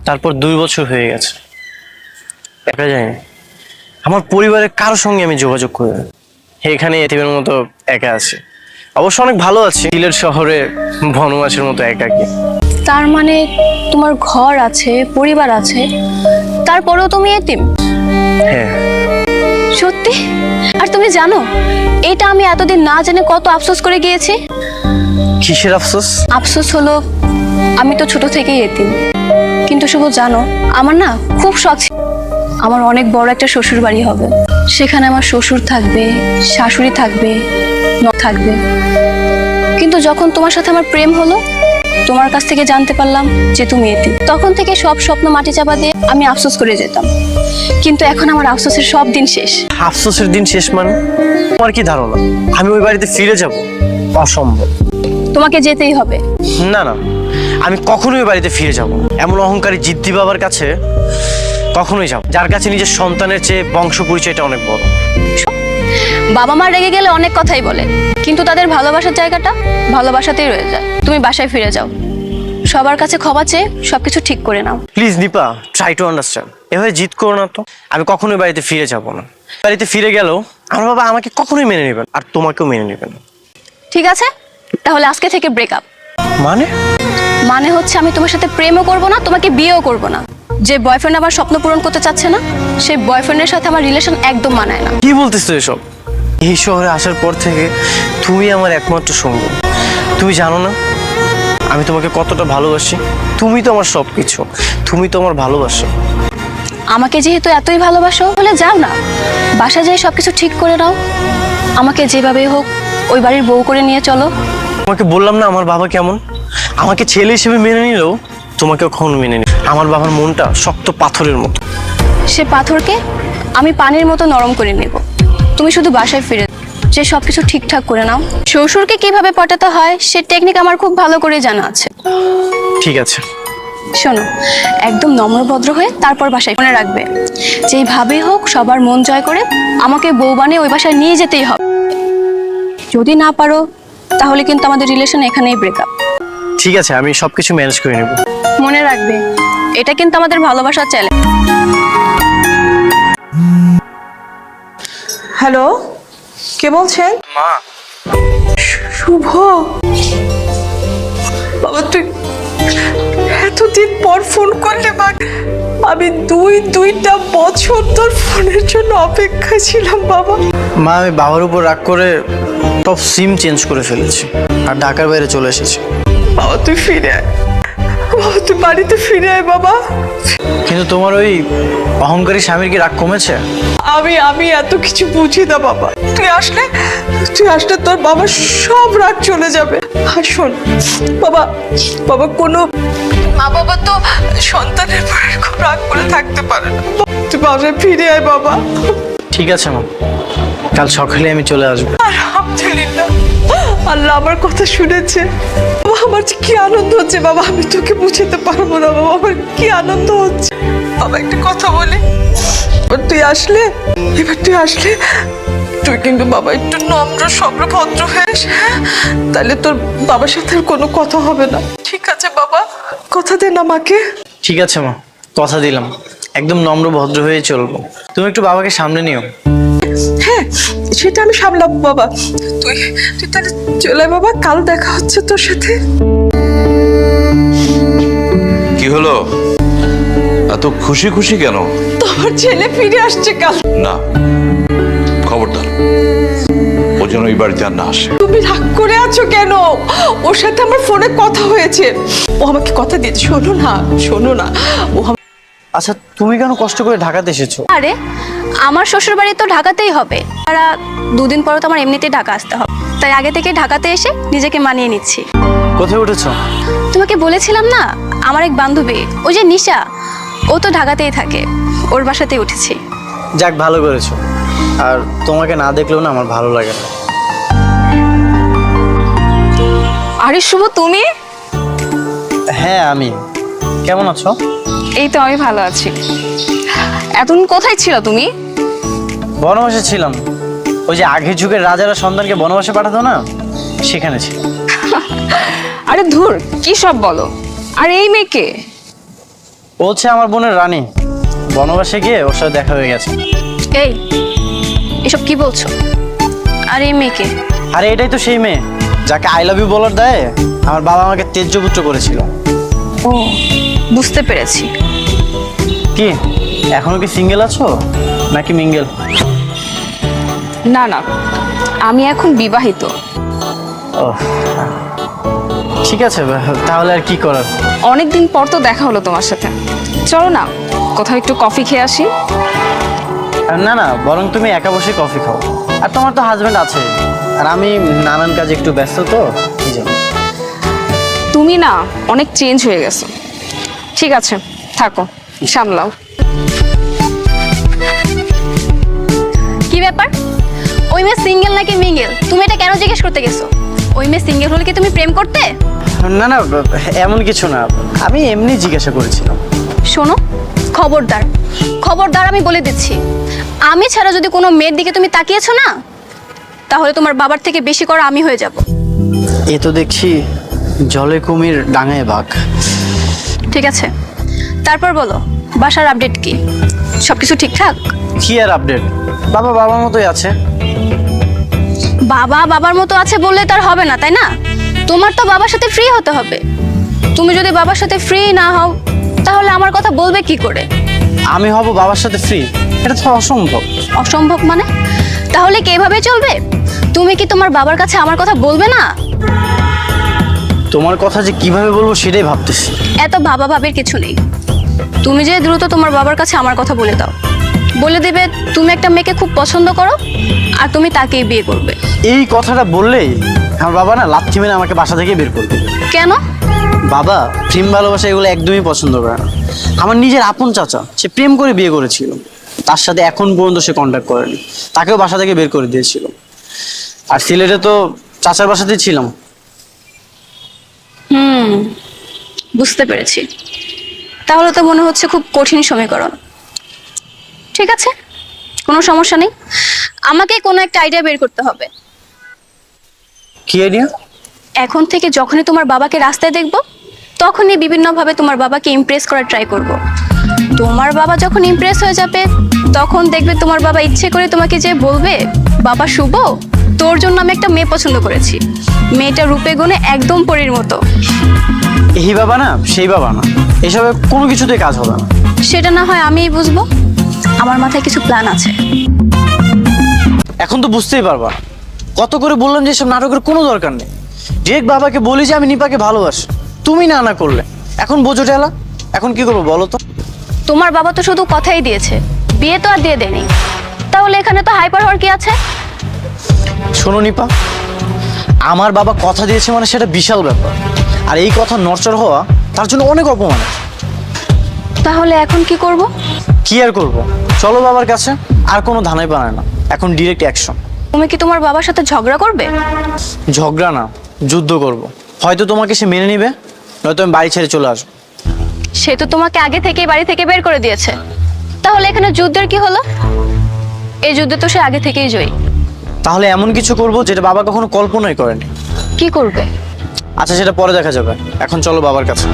তারপর 2 বছর হয়ে গেছে, একা যাইনি। আমার পরিবারের কারোর সঙ্গে আমি যোগাযোগ করি না। এখানে এতিমের মতো একা আছি। অবশ্য অনেক ভালো আছি, সিলেট শহরে বনমাছের মতো একাকী। তার মানে তোমার ঘর আছে, পরিবার আছে, তারপরেও তুমি এতিম? হ্যাঁ। সত্যি? আর তুমি জানো এটা আমি এতদিন না জেনে কত আফসোস করে গিয়েছি। কিসের আফসোস? আফসোস হলো আমি তো ছোট থেকেই এতিম। কিন্তু শুভ জানো, আমার না খুব শখ ছিল আমার অনেক বড় একটা শ্বশুর বাড়ি হবে, সেখানে আমার শ্বশুর থাকবে, শাশুড়ি থাকবে, থাকবে। কিন্তু যখন তোমার সাথে আমার প্রেম হলো, তোমার কাছ থেকে জানতে পারলাম যে তুমি এতিম। তখন থেকে সব স্বপ্ন মাটি চাপা দিয়ে আমি আফসোস করে যেতাম। কিন্তু এখন আমার আফসোসের সব দিন শেষ। আফসোসের দিন শেষ মানে? তোমার কি ধারণা আমি ওই বাড়িতে ফিরে যাব? অসম্ভব। তোমাকে যেতেই হবে। না না, আমি কখনোই ওই বাড়িতে ফিরে যাব না। এমন অহংকারী জিদ্দি বাবার কাছে কখনোই যাব, যার কাছে নিজের সন্তানের চেয়ে বংশ পরিচয়টা অনেক বড়। বাবা মা রেগে গেলে অনেক কথাই বলে, কিন্তু তাদের ভালোবাসার জায়গাটা ভালোবাসাতেই রয়ে যায়। তুমি বাসায় ফিরে যাও, সবার কাছে ক্ষমা চেয়ে সবকিছু ঠিক করে নাও। Please Nipa, try to understand. এভাবে জিদ করো না তো। আমি কখনোই বাড়িতে ফিরে যাব না। বাড়িতে ফিরে গেলেও আমার বাবা আমাকে কখনোই মেনে নেবেন, আর তোমাকেও মেনে নেবেন। ঠিক আছে, তাহলে আজকে থেকে ব্রেকআপ। মানে? মানে হচ্ছে আমি তোমার সাথে প্রেমও করব না, তোমাকে বিয়েও করব না। যে বয়ফ্রেন্ড আমার স্বপ্ন পূরণ করতে চাচ্ছে না, সেই বয়ফ্রেন্ডের সাথে আমার রিলেশন একদম মানায় না। কি বলতেছো এসব? এই শহরে আসার পর থেকে তুমি আমার একমাত্র সঙ্গী। তুমি জানো না আমি তোমাকে কতটা ভালোবাসি? তুমি তো আমার সবকিছু, তুমি তো আমার ভালোবাসা। আমাকে যেহেতু এতই ভালোবাসো, তাহলে যাও না, বাসা যেয়ে সবকিছু ঠিক করে নাও। আমাকে যেভাবেই হোক ওই বাড়ির বউ করে নিয়ে চলো। তোমাকে বললাম না আমার বাবা কেমন। আমাকে ছেলে হিসেবে মেনে নিলেও তোমাকে কখনো মেনে নি। আমার বাবার মনটা শক্ত পাথরের মতো। সে পাথরকে আমি পানির মতো নরম করে নেব। তুমি শুধু বাসায় ফিরে যে সবকিছু ঠিকঠাক করে নাও। শ্বশুরকে কিভাবে পটাতে হয় সে টেকনিক আমার খুব ভালো করে জানা আছে। ঠিক আছে। শোনো, একদম নম্রভদ্র হয়ে তারপর বাসায় মনে রাখবে, যেইভাবেই হোক সবার মন জয় করে আমাকে বউ বানিয়ে ওই বাসায় নিয়ে যেতেই হবে। যদি না পারো তাহলে কিন্তু আমাদের রিলেশন এখানেই ব্রেকআপ। ঠিক আছে, আমি সবকিছু ম্যানেজ করে নেব। মনে রাখবে, এটা কিন্তু আমাদের ভালোবাসার চ্যালেঞ্জ। হ্যালো, কে বলছেন? মা। শুভ, বাবা তুই এতদিন পর ফোন করলে? মা, আমি দুইটা বছর তোর ফোনের জন্য অপেক্ষা ছিলাম বাবা। মা, আমি বাবার উপর রাগ করে সব সিম চেঞ্জ করে ফেলেছি আর ঢাকার বাইরে চলে এসেছি। বাবা তুই ফিরে আয়, বাবা তুই বাড়িতে ফিরে আয় বাবা। কিন্তু তোমার ওই অহংকারী স্বামীর কি রাগ কমেছে? আমি এত কিছু বুঝি না বাবা। তুই আসলে তোর বাবা সব রাগ চলে যাবে। আর শোন বাবা, কোনো মা বাবা তো সন্তানের পর খুব রাগ করে থাকতে পারে না। তুই বাসায় ফিরে আয় বাবা। ঠিক আছে মা, কাল সকালে আমি চলে আসবো। আলহামদুলিল্লাহ, আল্লাহ আমার কথা শুনেছে। বাবা আমার যে কি আনন্দ হচ্ছে বাবা, আমি তোকে বুঝাতে পারবো না বাবা, আমার কি আনন্দ হচ্ছে। বাবা একটা কথা বলি, এবার তুই আসলে তুই কিন্তু বাবা একটু নম্র সভ্র ভদ্র হয়েস, হ্যাঁ? তাহলে তোর বাবার সাথে আর কোনো কথা হবে না। ঠিক আছে বাবা, কথা দেন আমাকে। ঠিক আছে মা, কথা দিলাম, একদম নম্র ভদ্র হয়ে চলবো। তুমি একটু বাবাকে সামনে নিও। হ্যাঁ, সেটা আমি সামলাবো বাবা। তুই তাহলে চলে বাবা, কাল দেখা হচ্ছে তোর সাথে। কি হলো, এত খুশি খুশি কেন? তোমার ছেলে ফিরে আসছে কাল। না, খবরদার ও যেন এই বাড়িতে আর না আসে। তুমি রাগ করে আছো কেন? ওর সাথে আমার ফোনে কথা হয়েছে, ও আমাকে কথা দিয়েছে। শোনো না ও আচ্ছা, তুমি কেন কষ্ট করে ঢাকাতে এসেছো? আরে আমার শ্বশুর বাড়ি তো ঢাকাতেই হবে, আর 2 দিন পরে তো আমার এমনিতেই ঢাকা আসতে হবে, তাই আগে থেকে ঢাকাতে এসে নিজেকে মানিয়ে নিচ্ছি। কোথায় উঠেছো? তোমাকে বলেছিলাম না, আমার এক বান্ধবী, ওই যে নিশা, ও তো ঢাকাতেই থাকে, ওর বাসাতেই উঠেছি। যাক, ভালো করেছো। আর তোমাকে না দেখলেও না আমার ভালো লাগে না। আরে শুভ, তুমি? হ্যাঁ, আমি। কেমন আছো? এই তো আমি ভালো আছি। এতদিন কোথায় ছিল তুমি? বনবাসে ছিলাম। ওই যে আগের যুগের রাজারা সন্তানকে বনবাসে পাঠাতো না, সেখানে ছিল। আরে ধুর, কি সব বলো। আর এই মেয়েকে? ও ও হচ্ছে আমার বোনের রানী, বনবাসে গিয়ে ওর সাথে দেখা হয়ে গেছে। এই এসব কি বলছো? আর এই মেয়েকে? আরে এটাই তো সেই মেয়ে যাকে আই লাভ ইউ বলার দায়ে আমার বাবা আমাকে তেজ্যপুত্র করেছিল। ও, বুঝতে পেরেছি। কি এখনো কি সিঙ্গেল আছো নাকি মিঙ্গেল? না না, আমি এখন বিবাহিত। ও ঠিক আছে, তাহলে আর কি করার। অনেকদিন পর তো দেখা হলো তোমার সাথে, চলো না কোথাও একটু কফি খেয়ে আসি। না না, বরং তুমি একা বসে কফি খাও। আর তোমার তো হাজবেন্ড আছে, আর আমি নানান কাজে একটু ব্যস্ত তো এই জন্য। তুমি না অনেক চেঞ্জ হয়ে গেছো। ঠিক আছে থাকো, সামলাও। কি ব্যাপার? ওই মেয়ে সিঙ্গেল নাকি মিঙ্গেল তুমি এটা কেন জিজ্ঞেস করতে গেছো? ওই মেয়ে সিঙ্গেল হলে কি তুমি প্রেম করতে? না না, এমন কিছু না, আমি এমনি জিজ্ঞাসা করেছিলাম। শোনো, খবরদার খবরদার, আমি বলে দিচ্ছি, আমি ছাড়া যদি কোনো মেয়ের দিকে তুমি তাকিয়েছো না, তাহলে তোমার বাবার থেকে বেশি করা আমি হয়ে যাব। এ তো দেখছি জলে কুমির ডাঙায় বাঘ। ঠিক আছে, তারপর বলো বাসার আপডেট কি? সবকিছু ঠিকঠাক? কি আর আপডেট, বাবা বাবার মতোই আছে। বাবা বাবার মতো আছে বললে তার হবে না, তাই না? তোমার তো বাবার সাথে ফ্রি হতে হবে। তুমি যদি বাবার সাথে ফ্রি না হও, তাহলে আমার কথা বলবে কি করে? আমি হব বাবার সাথে ফ্রি? এটা তো অসম্ভব। অসম্ভব মানে? তাহলে কি এভাবে চলবে? তুমি কি তোমার বাবার কাছে আমার কথা বলবে না? তোমার কথা যে কিভাবে বলবো সেটাই ভাবতেছি। এত ভাবা ভাবির কিছু নেই। তুমি যে দ্রুত তোমার বাবার কাছে আমার কথা বলে দাও, বলে দেবে তুমি একটা মেয়েকে খুব পছন্দ করো আর তুমি তাকেই বিয়ে করবে। এই কথাটা বললেই আমার বাবা না লাথি মেরে আমাকে বাসা থেকে বের করবে। কেন? বাবা প্রেম ভালোবাসা এগুলো একদমই পছন্দ করে না। আমার নিজের আপন চাচা, সে প্রেম করে বিয়ে করেছিল, তার সাথে এখন পর্যন্ত সে কন্ট্যাক্ট করেনি, তাকেও বাসা থেকে বের করে দিয়েছিল। আর সিলেটে তো চাচার বাসাতেই ছিলাম। বুঝতে পেরেছি। তাহলে তো মনে হচ্ছে খুব কঠিন সমীকরণ। ঠিক আছে, কোনো সমস্যা নেই, আমাকে কোনো একটা আইডিয়া বের করতে হবে। কি আইডিয়া? এখন থেকে যখনই তোমার বাবাকে রাস্তায় দেখব, তখনই বিভিন্নভাবে তোমার বাবাকে ইমপ্রেস করার ট্রাই করব। তোমার বাবা যখন ইমপ্রেস হয়ে যাবে, তখন দেখবে তোমার বাবা ইচ্ছে করে তোমাকে যে বলবে, বাবা শুভ, তোর জন্য আমি একটা মেয়ে পছন্দ করেছি, মেয়েটা রূপে গুণে একদম পরীর মতো। এই বাবা না সেই বাবা না, এসবে কোনো কিছুতেই কাজ হবে না। সেটা না হয় আমিই বুঝবো, আমার মাথায় কিছু প্ল্যান আছে। এখন তো বুঝতেই পারবা, কত করে বললাম যে এসব নাটকের কোনো দরকার নেই। ডিরেক্ট বাবাকে বলি যে আমি নিপাকে ভালোবাসি, তুমি না না করলে, এখন বোঝো ঠেলা। এখন কি করবো বলো তো? তোমার বাবা তো শুধু কথাই দিয়েছে, বিয়ে তো আর দিয়ে দেয়নি। তাহলে এখানে তো হাইপার হওয়ার কি আছে? শোনো নিপা, আমার বাবা কথা দিয়েছে মানে সেটা বিশাল ব্যাপার, আর এই কথা নড়চড় হওয়া তার জন্য অনেক অপমান। তাহলে এখন কি করব? কি আর করবো, চলো বাবার কাছে, আর কোনো ধানাই পানায় না, এখন ডিরেক্ট অ্যাকশন। তুমি কি তোমার বাবার সাথে ঝগড়া করবে? ঝগড়া না, যুদ্ধ করব। হয়তো তোমাকে সে মেনে নিবে, নয়তো আমি বাড়ি ছেড়ে চলে আসবো। সে তো তোমাকে আগে থেকেই বাড়ি থেকে বের করে দিয়েছে, তাহলে এখানে যুদ্ধের কি হলো? এই যুদ্ধে তো সে আগে থেকেই জয়ী। তাহলে এমন কিছু করব যেটা বাবা কখনো কল্পনাই করেনি। কি করবে? আচ্ছা সেটা পরে দেখা যাবে, এখন চলো বাবার কাছে।